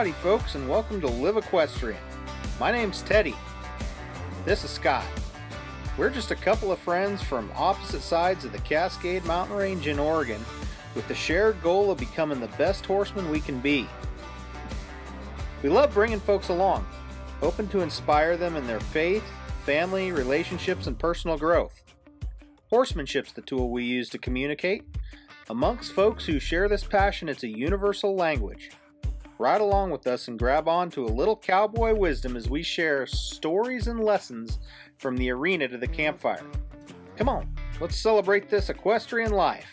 Howdy folks, and welcome to Live Equestrian. My name's Teddy. This is Scott. We're just a couple of friends from opposite sides of the Cascade Mountain Range in Oregon with the shared goal of becoming the best horsemen we can be. We love bringing folks along, hoping to inspire them in their faith, family, relationships, and personal growth. Horsemanship's the tool we use to communicate. Amongst folks who share this passion, it's a universal language. Ride along with us and grab on to a little cowboy wisdom as we share stories and lessons from the arena to the campfire. Come on, let's celebrate this equestrian life.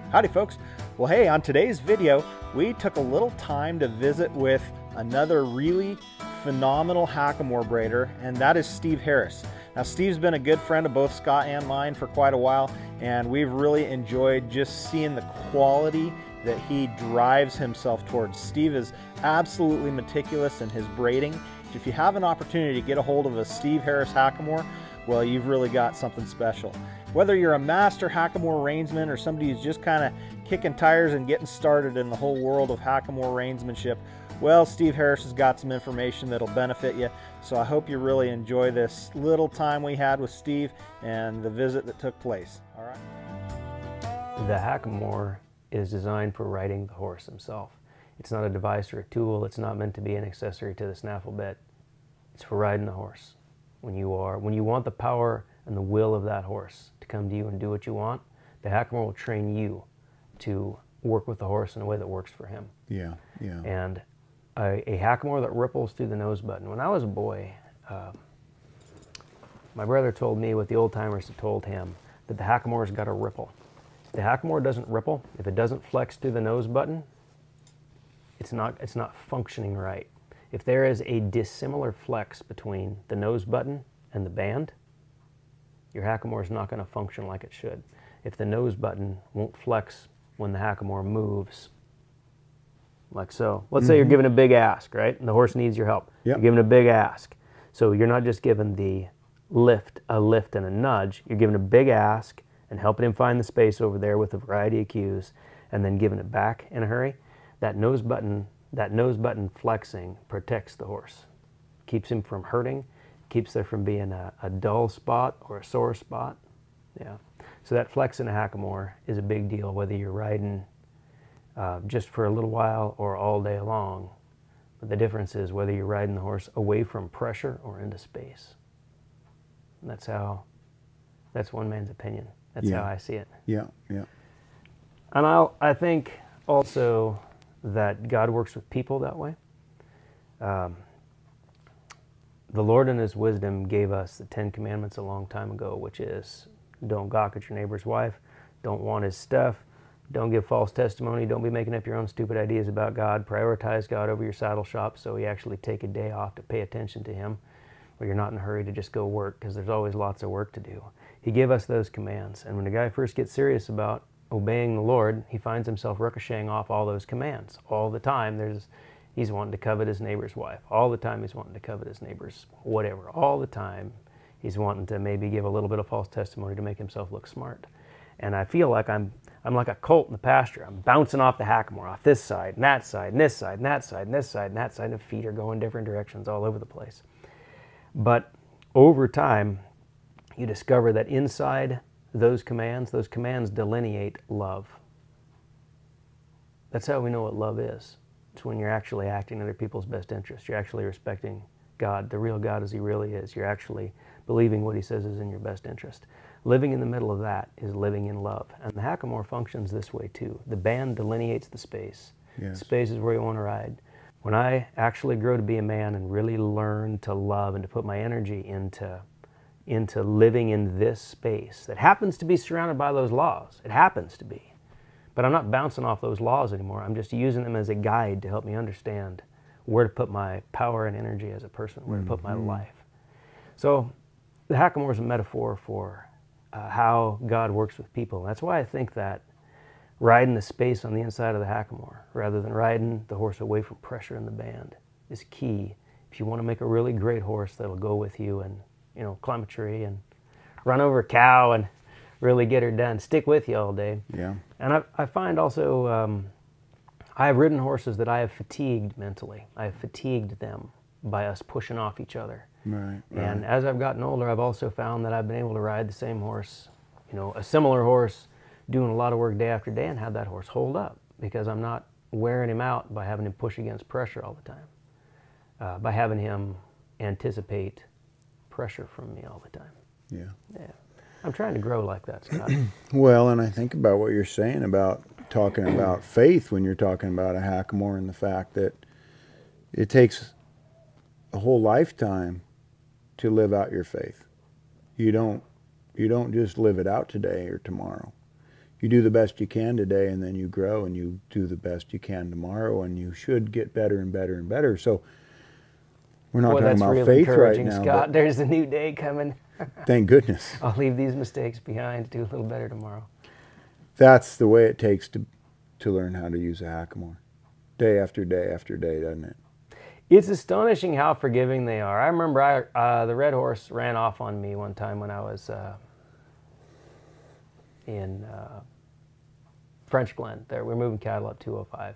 Howdy folks. Well, hey, on today's video, we took a little time to visit with another really phenomenal Hackamore braider, and that is Steve Harris. Now, Steve's been a good friend of both Scott and mine for quite a while, and we've really enjoyed just seeing the quality that he drives himself towards. Steve is absolutely meticulous in his braiding. If you have an opportunity to get a hold of a Steve Harris Hackamore, well, you've really got something special. Whether you're a master Hackamore reinsman or somebody who's just kind of kicking tires and getting started in the whole world of Hackamore reinsmanship, well, Steve Harris has got some information that'll benefit you. So I hope you really enjoy this little time we had with Steve and the visit that took place. All right. The Hackamore is designed for riding the horse himself. It's not a device or a tool. It's not meant to be an accessory to the snaffle bit. It's for riding the horse. When you want the power and the will of that horse to come to you and do what you want, the Hackamore will train you to work with the horse in a way that works for him. Yeah. And a Hackamore that ripples through the nose button. When I was a boy, my brother told me what the old timers had told him, that the Hackamore's got a ripple. If the Hackamore doesn't ripple, if it doesn't flex through the nose button, it's not functioning right. If there is a dissimilar flex between the nose button and the band, your Hackamore is not going to function like it should. If the nose button won't flex when the Hackamore moves, like so. Let's say you're giving a big ask, right? And the horse needs your help. Yep. You're giving a big ask. So you're not just giving the lift and a nudge. You're giving a big ask and helping him find the space over there with a variety of cues, and then giving it back in a hurry. That nose button flexing protects the horse, keeps him from hurting, keeps there from being a dull spot or a sore spot. Yeah. So that flex in a Hackamore is a big deal, whether you're riding just for a little while or all day long. But the difference is whether you're riding the horse away from pressure or into space. And that's one man's opinion. That's how I see it. Yeah. And I think also that God works with people that way. The Lord in His wisdom gave us the 10 Commandments a long time ago, which is don't gawk at your neighbor's wife, don't want his stuff, don't give false testimony, don't be making up your own stupid ideas about God, prioritize God over your saddle shop so you actually take a day off to pay attention to Him, or you're not in a hurry to just go work, because there's always lots of work to do. He gave us those commands, and when a guy first gets serious about obeying the Lord, he finds himself ricocheting off all those commands. All the time he's wanting to covet his neighbor's wife. All the time he's wanting to covet his neighbor's whatever. All the time he's wanting to maybe give a little bit of false testimony to make himself look smart. And I feel like I'm like a colt in the pasture. I'm bouncing off the Hackamore, off this side and that side and this side and that side and this side and that side, and feet are going different directions all over the place. But over time, you discover that inside those commands delineate love. That's how we know what love is. It's when you're actually acting in other people's best interest. You're actually respecting God, the real God as He really is. You're actually believing what He says is in your best interest. Living in the middle of that is living in love. And the Hackamore functions this way too. The band delineates the space. Yes. Space is where you want to ride. When I actually grow to be a man and really learn to love and to put my energy into living in this space that happens to be surrounded by those laws. It happens to be. But I'm not bouncing off those laws anymore. I'm just using them as a guide to help me understand where to put my power and energy as a person, where to put my life. So the Hackamore is a metaphor for how God works with people. That's why I think that riding the space on the inside of the Hackamore, rather than riding the horse away from pressure in the band, is key if you want to make a really great horse that'll go with you and, you know, climb a tree and run over a cow and really get her done, stick with you all day. Yeah. And I find also, I have ridden horses that I have fatigued mentally. I have fatigued them by us pushing off each other. Right. And as I've gotten older, I've also found that I've been able to ride the same horse, you know, a similar horse, doing a lot of work day after day, and have that horse hold up, because I'm not wearing him out by having him push against pressure all the time, by having him anticipate pressure from me all the time. Yeah. Yeah. I'm trying to grow like that, Scott. Well, and I think about what you're saying about talking about faith when you're talking about a Hackamore, and the fact that it takes a whole lifetime to live out your faith. You don't just live it out today or tomorrow. You do the best you can today, and then you grow and you do the best you can tomorrow, and you should get better and better and better. So we're not talking about really faith right now. Scott. There's a new day coming. Thank goodness. I'll leave these mistakes behind, do a little better tomorrow. That's the way it takes to learn how to use a Hackamore. Day after day after day, doesn't it? It's astonishing how forgiving they are. I remember the red horse ran off on me one time when I was in French Glen. There, we were moving cattle up 205,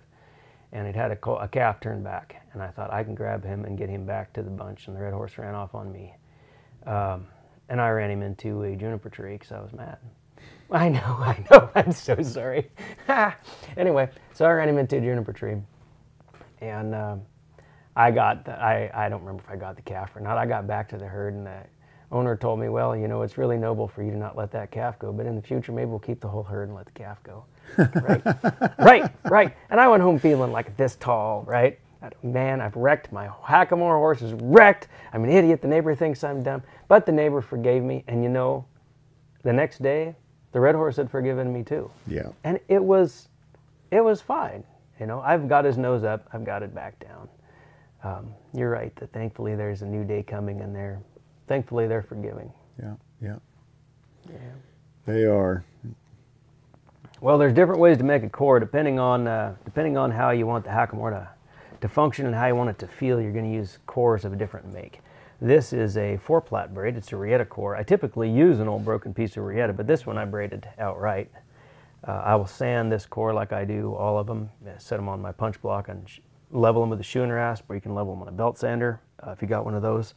and it had a calf turned back, and I thought I can grab him and get him back to the bunch, and the red horse ran off on me. And I ran him into a juniper tree because I was mad. I know, I'm so sorry. Anyway, so I ran him into a juniper tree, and I don't remember if I got the calf or not. I got back to the herd, and the owner told me, well, you know, it's really noble for you to not let that calf go, but in the future, maybe we'll keep the whole herd and let the calf go. Right. And I went home feeling like this tall, right? Man, I've wrecked. My Hackamore horse is wrecked. I'm an idiot. The neighbor thinks I'm dumb. But the neighbor forgave me, and you know, the next day, the red horse had forgiven me too. Yeah. And it was fine. You know, I've got his nose up. I've got it back down. You're right that thankfully there's a new day coming, and thankfully they're forgiving. Yeah. They are. Well, there's different ways to make a core depending on how you want the Hackamore to function and how you want it to feel. You're going to use cores of a different make. This is a 4-plat braid. It's a Rieta core. I typically use an old broken piece of Rieta, but this one I braided outright. I will sand this core like I do all of them, set them on my punch block and level them with a shoe and rasp, or you can level them on a belt sander if you got one of those.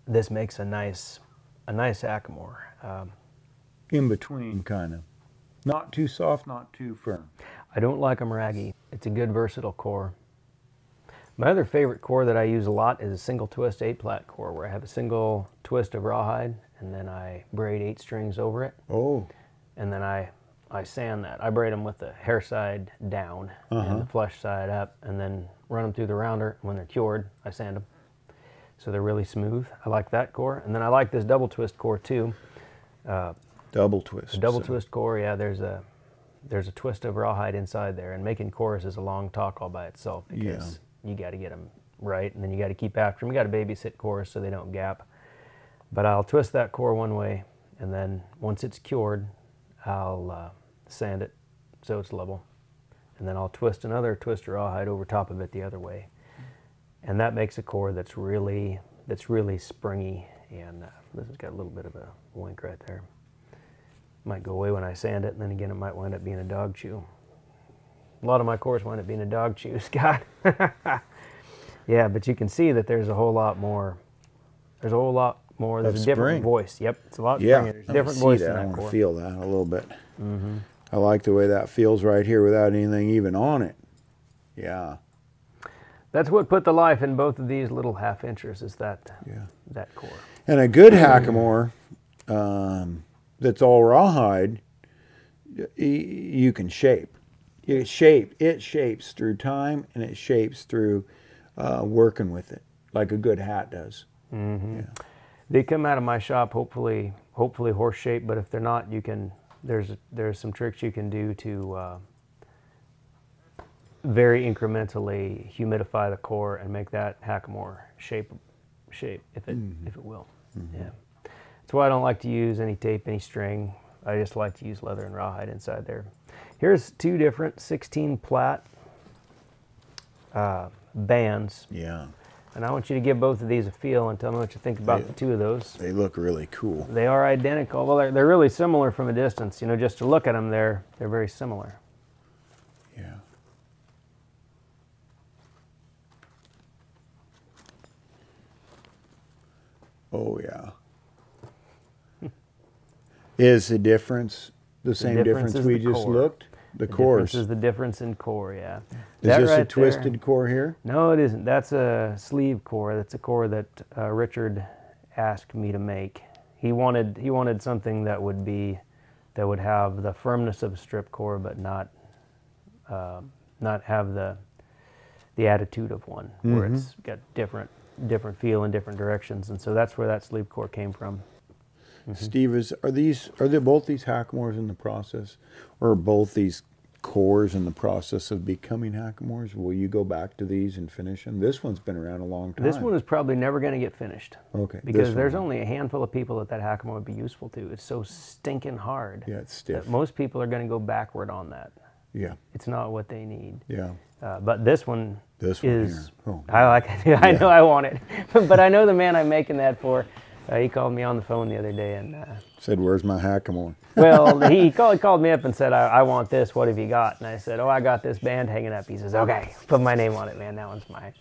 This makes a nice Hackamore. In between, kind of. Not too soft, not too firm. I don't like them raggy. It's a good versatile core. My other favorite core that I use a lot is a single twist 8-plat core, where I have a single twist of rawhide and then I braid 8 strings over it. Oh. And then I sand that. I braid them with the hair side down and the flesh side up, and then run them through the rounder. When they're cured, I sand them. So they're really smooth. I like that core. And then I like this double twist core too. Double twist. A double twist core, yeah, there's a twist of rawhide inside there, and making cores is a long talk all by itself, because you got to get them right, and then you got to keep after them. You got to babysit cores so they don't gap. But I'll twist that core one way, and then once it's cured, I'll sand it so it's level, and then I'll twist another twist of rawhide over top of it the other way, and that makes a core that's really springy. And this has got a little bit of a wink right there. Might go away when I sand it, and then again it might wind up being a dog chew. A lot of my cores wind up being a dog chew, Scott. Yeah, but you can see that there's a whole lot more. There's a different voice. Yep, it's a lot springier. There's a different voice in that core. I want to feel that a little bit. I like the way that feels right here without anything even on it. Yeah. That's what put the life in both of these little half-inchers, is that core. And a good Hackamore that's all rawhide, you can shape. It shapes through time, and it shapes through working with it, like a good hat does. They come out of my shop hopefully horse shaped, but if they're not, you can. There's some tricks you can do to very incrementally humidify the core and make that Hackamore shape if it will. Yeah. That's why I don't like to use any tape, any string. I just like to use leather and rawhide inside there. Here's two different 16 plat bands. Yeah. And I want you to give both of these a feel and tell me what you think about the two of those. They look really cool. They are identical. Well, they're really similar from a distance. You know, just to look at them, they're very similar. Yeah. Oh, yeah. Is the difference the same difference we just looked? The cores. This is the difference in core, yeah. Is this a twisted core here? No, it isn't. That's a sleeve core. That's a core that Richard asked me to make. He wanted something that would have the firmness of a strip core, but not have the attitude of one, where it's got different feel in different directions, and so that's where that sleeve core came from. Steve, are they both these Hackamores in the process, or are both these cores in the process of becoming Hackamores? Will you go back to these and finish them? This one's been around a long time. This one is probably never going to get finished. Okay. Because there's only a handful of people that Hackamore would be useful to. It's so stinking hard. Yeah, it's stiff. That most people are going to go backward on that. Yeah. It's not what they need. Yeah. But this one is. Here. Oh, I like it. I know I want it. But I know the man I'm making that for. He called me on the phone the other day and said, "Where's my Hackamore?" Well, he called me up and said, I want this. What have you got? And I said, "Oh, I got this band hanging up." He says, "Okay, put my name on it, man. That one's mine."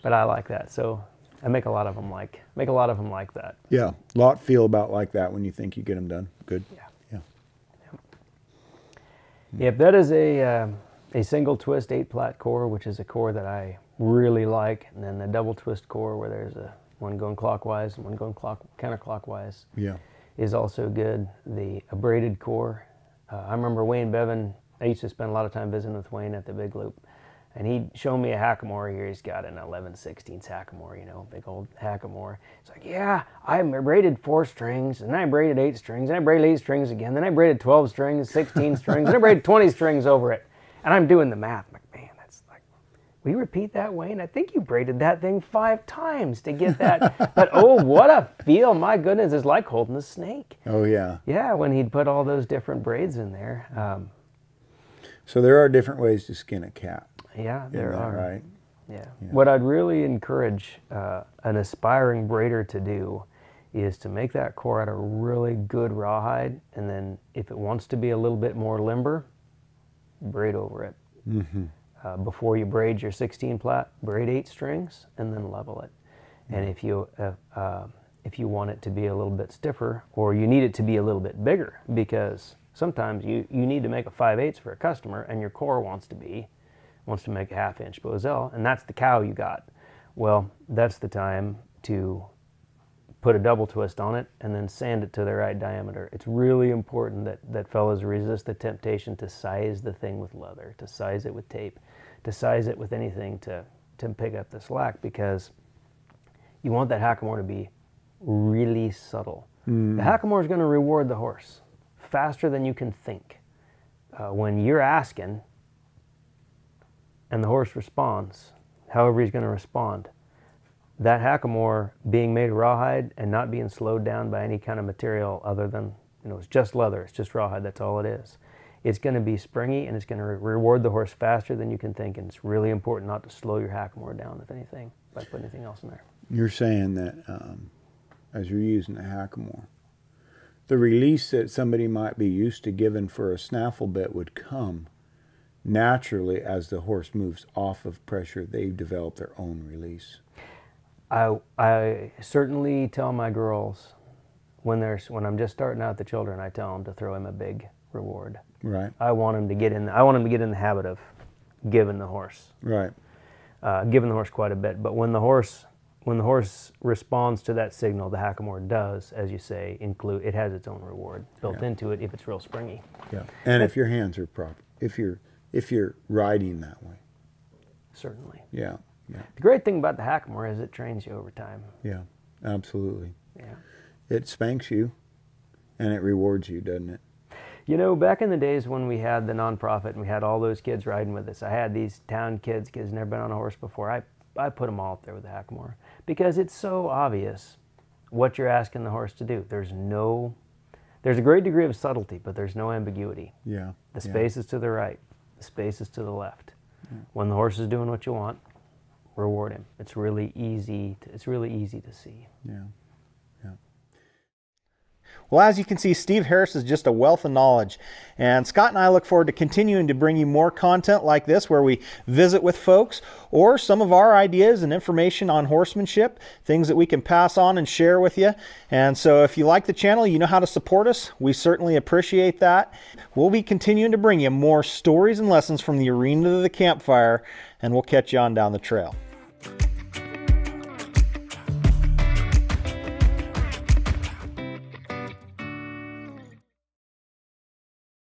But I like that. So I make a lot of them like that. Yeah, a lot feel about like that when you think you get them done. Good. Yeah. Yeah. Yep, that is a single twist 8-plat core, which is a core that I really like, and then the double twist core where there's one going clockwise and one going counterclockwise. Yeah. Is also good. The braided core. I remember Wayne Bevan. I used to spend a lot of time visiting with Wayne at the Big Loop, and he'd show me a Hackamore here. He's got an 11/16 Hackamore, you know, big old Hackamore. It's like, yeah, I braided 4 strings, and then I braided 8 strings, and I braided 8 strings again, then I braided 12 strings, 16 strings, and I braided 20 strings over it. And I'm doing the math. I'm like, man, that's like, will you repeat that, Wayne? I think you braided that thing 5 times to get that. But oh, what a feel. My goodness, it's like holding a snake. Oh, yeah. Yeah, when he'd put all those different braids in there. So there are different ways to skin a cat. Yeah, there are. Right? Yeah. What I'd really encourage an aspiring braider to do is to make that core out of really good rawhide, and then if it wants to be a little bit more limber, braid over it. Before you braid your 16-plat, braid 8 strings and then level it. And if you want it to be a little bit stiffer, or you need it to be a little bit bigger, because sometimes you need to make a 5/8 for a customer, and your core wants to make a 1/2 inch Bozell, and that's the cow you got. Well, that's the time to put a double twist on it and then sand it to the right diameter. It's really important that fellas resist the temptation to size the thing with leather, to size it with tape, to size it with anything to pick up the slack, because you want that Hackamore to be really subtle. The Hackamore is going to reward the horse faster than you can think. When you're asking and the horse responds, however he's going to respond, that Hackamore being made of rawhide and not being slowed down by any kind of material other than, you know, it's just leather, it's just rawhide, that's all it is. It's going to be springy, and it's going to reward the horse faster than you can think, and it's really important not to slow your Hackamore down, if anything, by putting anything else in there. You're saying that as you're using a Hackamore, the release that somebody might be used to giving for a snaffle bit would come naturally as the horse moves off of pressure. They develop their own release. I certainly tell my girls when I'm just starting out the children, I tell them to throw him a big reward. Right. I want him to get in the habit of giving the horse. Right. Giving the horse quite a bit. But when the horse responds to that signal, the Hackamore does, as you say, it has its own reward built into it if it's real springy. Yeah. And if your hands are proper, if you're riding that way. Certainly. Yeah. Yeah. The great thing about the Hackamore is it trains you over time. Yeah, absolutely. Yeah. It spanks you, and it rewards you, doesn't it? You know, back in the days when we had the nonprofit and we had all those kids riding with us, I had these town kids never been on a horse before. I put them all up there with the Hackamore because it's so obvious what you're asking the horse to do. There's a great degree of subtlety, but there's no ambiguity. Yeah. The space is to the right. The space is to the left. Yeah. When the horse is doing what you want, reward him. It's really easy to see. Yeah. Well, as you can see, Steve Harris is just a wealth of knowledge. And Scott and I look forward to continuing to bring you more content like this where we visit with folks or some of our ideas and information on horsemanship, things that we can pass on and share with you. And so if you like the channel, you know how to support us. We certainly appreciate that. We'll be continuing to bring you more stories and lessons from the arena to the campfire, and we'll catch you on down the trail.